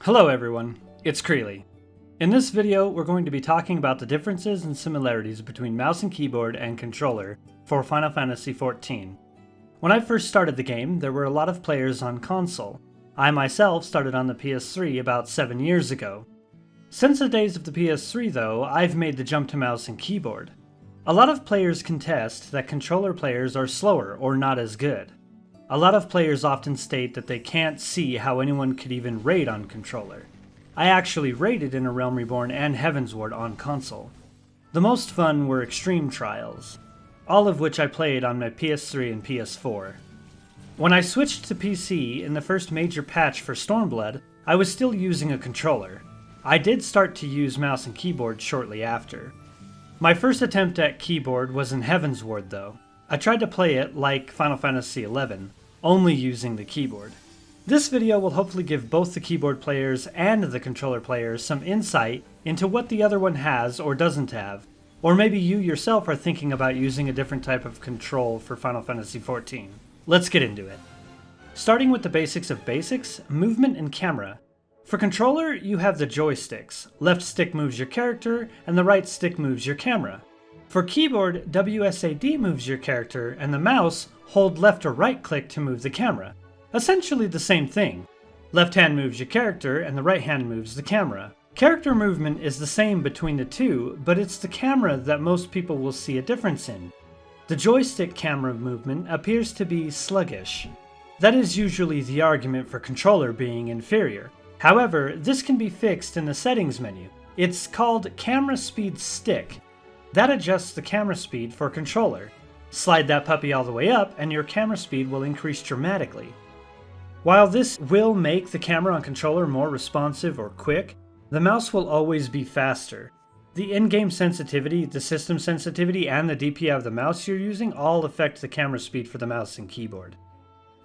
Hello everyone, it's Creeley. In this video, we're going to be talking about the differences and similarities between mouse and keyboard and controller for Final Fantasy XIV. When I first started the game, there were a lot of players on console. I myself started on the PS3 about 7 years ago. Since the days of the PS3 though, I've made the jump to mouse and keyboard. A lot of players contest that controller players are slower or not as good. A lot of players often state that they can't see how anyone could even raid on controller. I actually raided in A Realm Reborn and Heavensward on console. The most fun were Extreme Trials, all of which I played on my PS3 and PS4. When I switched to PC in the first major patch for Stormblood, I was still using a controller. I did start to use mouse and keyboard shortly after. My first attempt at keyboard was in Heavensward though. I tried to play it like Final Fantasy XI, only using the keyboard. This video will hopefully give both the keyboard players and the controller players some insight into what the other one has or doesn't have, or maybe you yourself are thinking about using a different type of control for Final Fantasy XIV. Let's get into it. Starting with the basics of basics, movement and camera. For controller, you have the joysticks. Left stick moves your character, and the right stick moves your camera. For keyboard, WSAD moves your character, and the mouse, hold left or right click to move the camera. Essentially the same thing. Left hand moves your character, and the right hand moves the camera. Character movement is the same between the two, but it's the camera that most people will see a difference in. The joystick camera movement appears to be sluggish. That is usually the argument for controller being inferior. However, this can be fixed in the settings menu. It's called Camera Speed Stick. That adjusts the camera speed for controller. Slide that puppy all the way up and your camera speed will increase dramatically. While this will make the camera on controller more responsive or quick, the mouse will always be faster. The in-game sensitivity, the system sensitivity, and the DPI of the mouse you're using all affect the camera speed for the mouse and keyboard.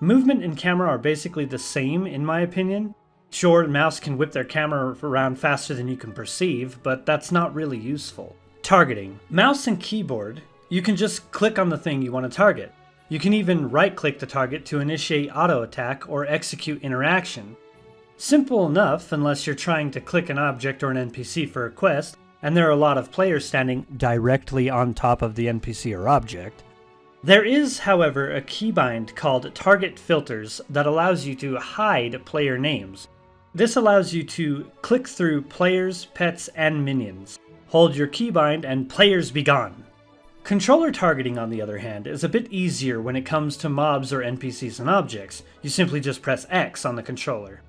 Movement and camera are basically the same in my opinion. Sure, the mouse can whip their camera around faster than you can perceive, but that's not really useful. Targeting. Mouse and keyboard, you can just click on the thing you want to target. You can even right-click the target to initiate auto-attack or execute interaction. Simple enough unless you're trying to click an object or an NPC for a quest, and there are a lot of players standing directly on top of the NPC or object. There is, however, a keybind called Target Filters that allows you to hide player names. This allows you to click through players, pets, and minions. Hold your keybind and players be gone. Controller targeting, on the other hand, is a bit easier when it comes to mobs or NPCs and objects. You simply just press X on the controller.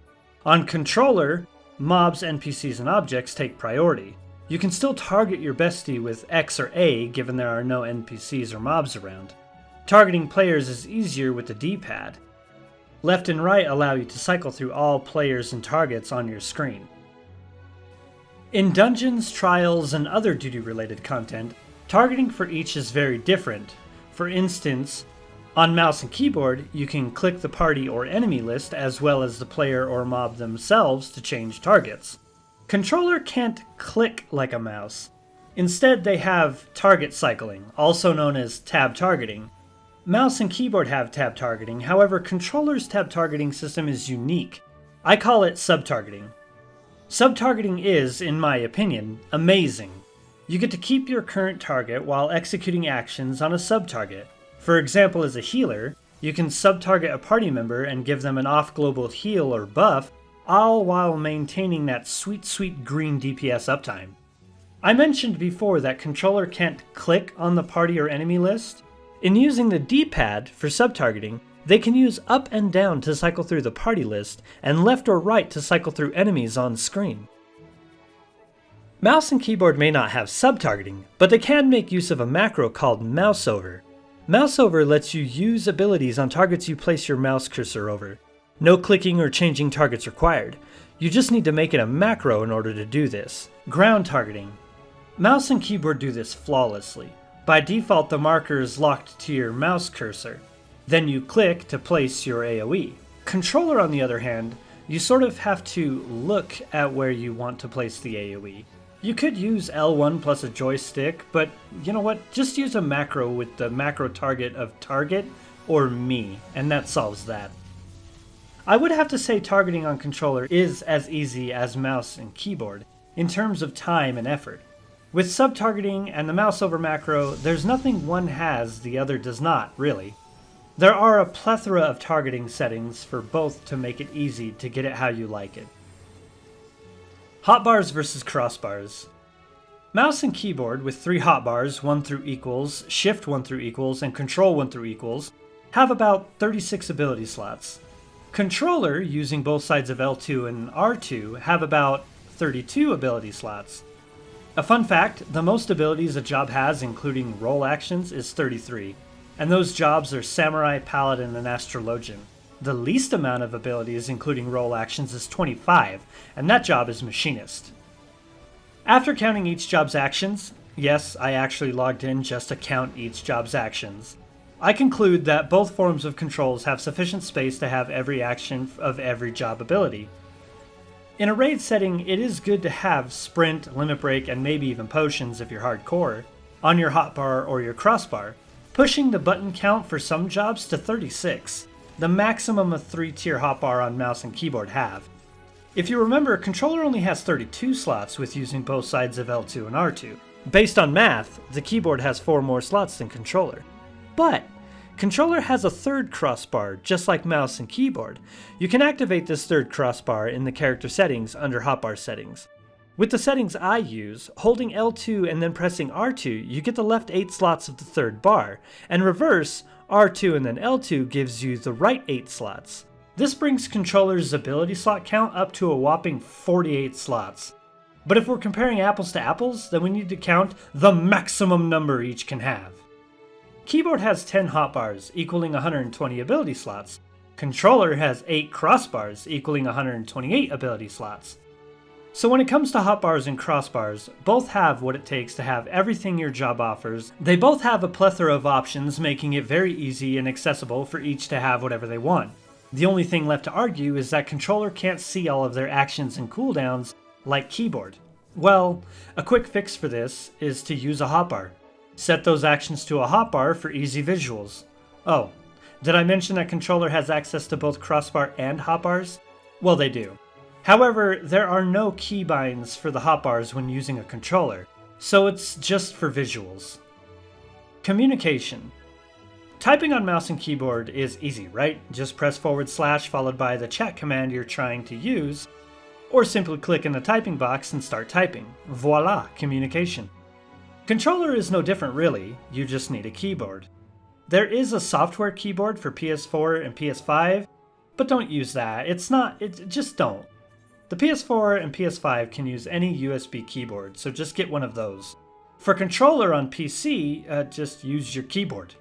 On controller, mobs, NPCs, and objects take priority. You can still target your bestie with X or A given there are no NPCs or mobs around. Targeting players is easier with the D-pad. Left and right allow you to cycle through all players and targets on your screen. In dungeons, trials, and other duty-related content, targeting for each is very different. For instance, on mouse and keyboard, you can click the party or enemy list as well as the player or mob themselves to change targets. Controller can't click like a mouse. Instead, they have target cycling, also known as tab targeting. Mouse and keyboard have tab targeting, however, controller's tab targeting system is unique. I call it sub-targeting. Sub-targeting is, in my opinion, amazing. You get to keep your current target while executing actions on a sub-target. For example, as a healer, you can sub-target a party member and give them an off-global heal or buff, all while maintaining that sweet green DPS uptime. I mentioned before that controller can't click on the party or enemy list. In using the D-pad for sub-targeting, they can use up and down to cycle through the party list, and left or right to cycle through enemies on screen. Mouse and keyboard may not have sub-targeting, but they can make use of a macro called mouseover. Mouseover lets you use abilities on targets you place your mouse cursor over. No clicking or changing targets required. You just need to make it a macro in order to do this. Ground targeting. Mouse and keyboard do this flawlessly. By default, the marker is locked to your mouse cursor. Then you click to place your AoE. Controller, on the other hand, you sort of have to look at where you want to place the AoE. You could use L1 plus a joystick, but you know what? Just use a macro with the macro target of target or me, and that solves that. I would have to say targeting on controller is as easy as mouse and keyboard, in terms of time and effort. With sub-targeting and the mouse over macro, there's nothing one has the other does not, really. There are a plethora of targeting settings for both to make it easy to get it how you like it. Hotbars versus crossbars. Mouse and keyboard with 3 hotbars, 1 through equals, shift 1 through equals, and control 1 through equals, have about 36 ability slots. Controller, using both sides of L2 and R2, have about 32 ability slots. A fun fact, the most abilities a job has, including role actions, is 33, and those jobs are Samurai, Paladin, and Astrologian. The least amount of abilities, including role actions, is 25, and that job is Machinist. After counting each job's actions, yes, I actually logged in just to count each job's actions, I conclude that both forms of controls have sufficient space to have every action of every job ability. In a raid setting, it is good to have sprint, limit break, and maybe even potions if you're hardcore, on your hotbar or your crossbar, pushing the button count for some jobs to 36, the maximum a 3-tier hotbar on mouse and keyboard have. If you remember, controller only has 32 slots with using both sides of L2 and R2. Based on math, the keyboard has 4 more slots than controller. But controller has a third crossbar, just like mouse and keyboard. You can activate this third crossbar in the character settings under hotbar settings. With the settings I use, holding L2 and then pressing R2, you get the left 8 slots of the third bar, and reverse, R2 and then L2 gives you the right 8 slots. This brings controller's ability slot count up to a whopping 48 slots. But if we're comparing apples to apples, then we need to count the maximum number each can have. Keyboard has 10 hotbars, equaling 120 ability slots. Controller has 8 crossbars, equaling 128 ability slots. So when it comes to hotbars and crossbars, both have what it takes to have everything your job offers. They both have a plethora of options, making it very easy and accessible for each to have whatever they want. The only thing left to argue is that controller can't see all of their actions and cooldowns like keyboard. Well, a quick fix for this is to use a hotbar. Set those actions to a hotbar for easy visuals. Oh, did I mention that controller has access to both crossbar and hotbars? Well, they do. However, there are no keybinds for the hotbars when using a controller, so it's just for visuals. Communication. Typing on mouse and keyboard is easy, right? Just press / followed by the chat command you're trying to use, or simply click in the typing box and start typing. Voila, communication. Controller is no different really, you just need a keyboard. There is a software keyboard for PS4 and PS5, but don't use that. Just don't. The PS4 and PS5 can use any USB keyboard, so just get one of those. For controller on PC, just use your keyboard.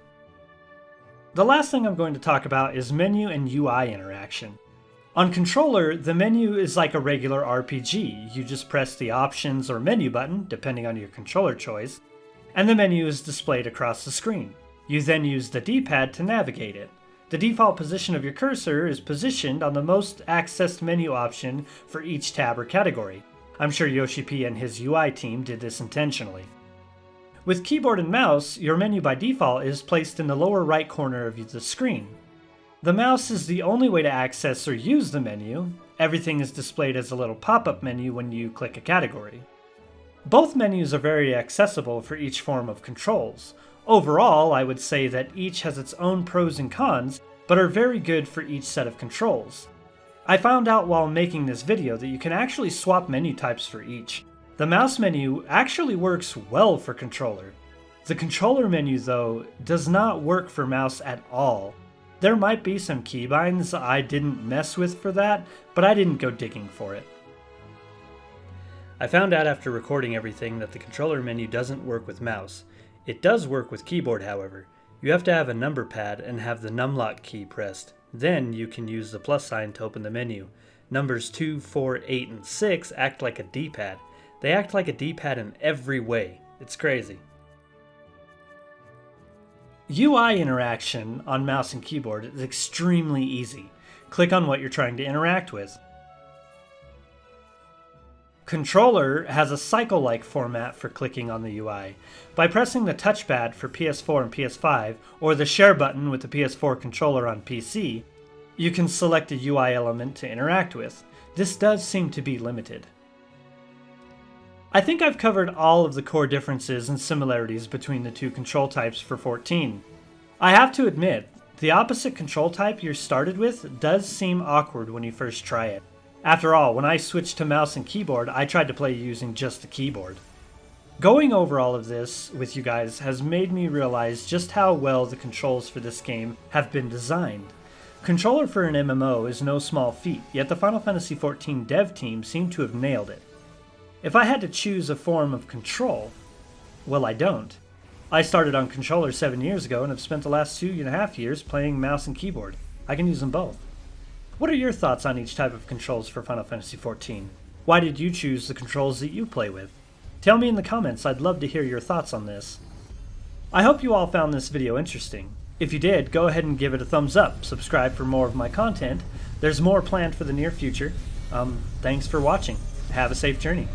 The last thing I'm going to talk about is menu and UI interaction. On controller, the menu is like a regular RPG. You just press the options or menu button, depending on your controller choice, and the menu is displayed across the screen. You then use the D-pad to navigate it. The default position of your cursor is positioned on the most accessed menu option for each tab or category. I'm sure Yoshi P and his UI team did this intentionally. With keyboard and mouse, your menu by default is placed in the lower right corner of the screen. The mouse is the only way to access or use the menu. Everything is displayed as a little pop-up menu when you click a category. Both menus are very accessible for each form of controls. Overall, I would say that each has its own pros and cons, but are very good for each set of controls. I found out while making this video that you can actually swap menu types for each. The mouse menu actually works well for controller. The controller menu, though, does not work for mouse at all. There might be some keybinds I didn't mess with for that, but I didn't go digging for it. I found out after recording everything that the controller menu doesn't work with mouse. It does work with keyboard, however. You have to have a number pad and have the numlock key pressed. Then you can use the plus sign to open the menu. Numbers 2, 4, 8, and 6 act like a D-pad. They act like a D-pad in every way. It's crazy. UI interaction on mouse and keyboard is extremely easy. Click on what you're trying to interact with. Controller has a cycle-like format for clicking on the UI. By pressing the touchpad for PS4 and PS5, or the share button with the PS4 controller on PC, you can select a UI element to interact with. This does seem to be limited. I think I've covered all of the core differences and similarities between the two control types for 14. I have to admit, the opposite control type you're started with does seem awkward when you first try it. After all, when I switched to mouse and keyboard, I tried to play using just the keyboard. Going over all of this with you guys has made me realize just how well the controls for this game have been designed. Controller for an MMO is no small feat, yet the Final Fantasy XIV dev team seemed to have nailed it. If I had to choose a form of control, well, I don't. I started on controller 7 years ago and have spent the last 2.5 years playing mouse and keyboard. I can use them both. What are your thoughts on each type of controls for Final Fantasy XIV? Why did you choose the controls that you play with? Tell me in the comments, I'd love to hear your thoughts on this. I hope you all found this video interesting. If you did, go ahead and give it a thumbs up, subscribe for more of my content. There's more planned for the near future. Thanks for watching. Have a safe journey.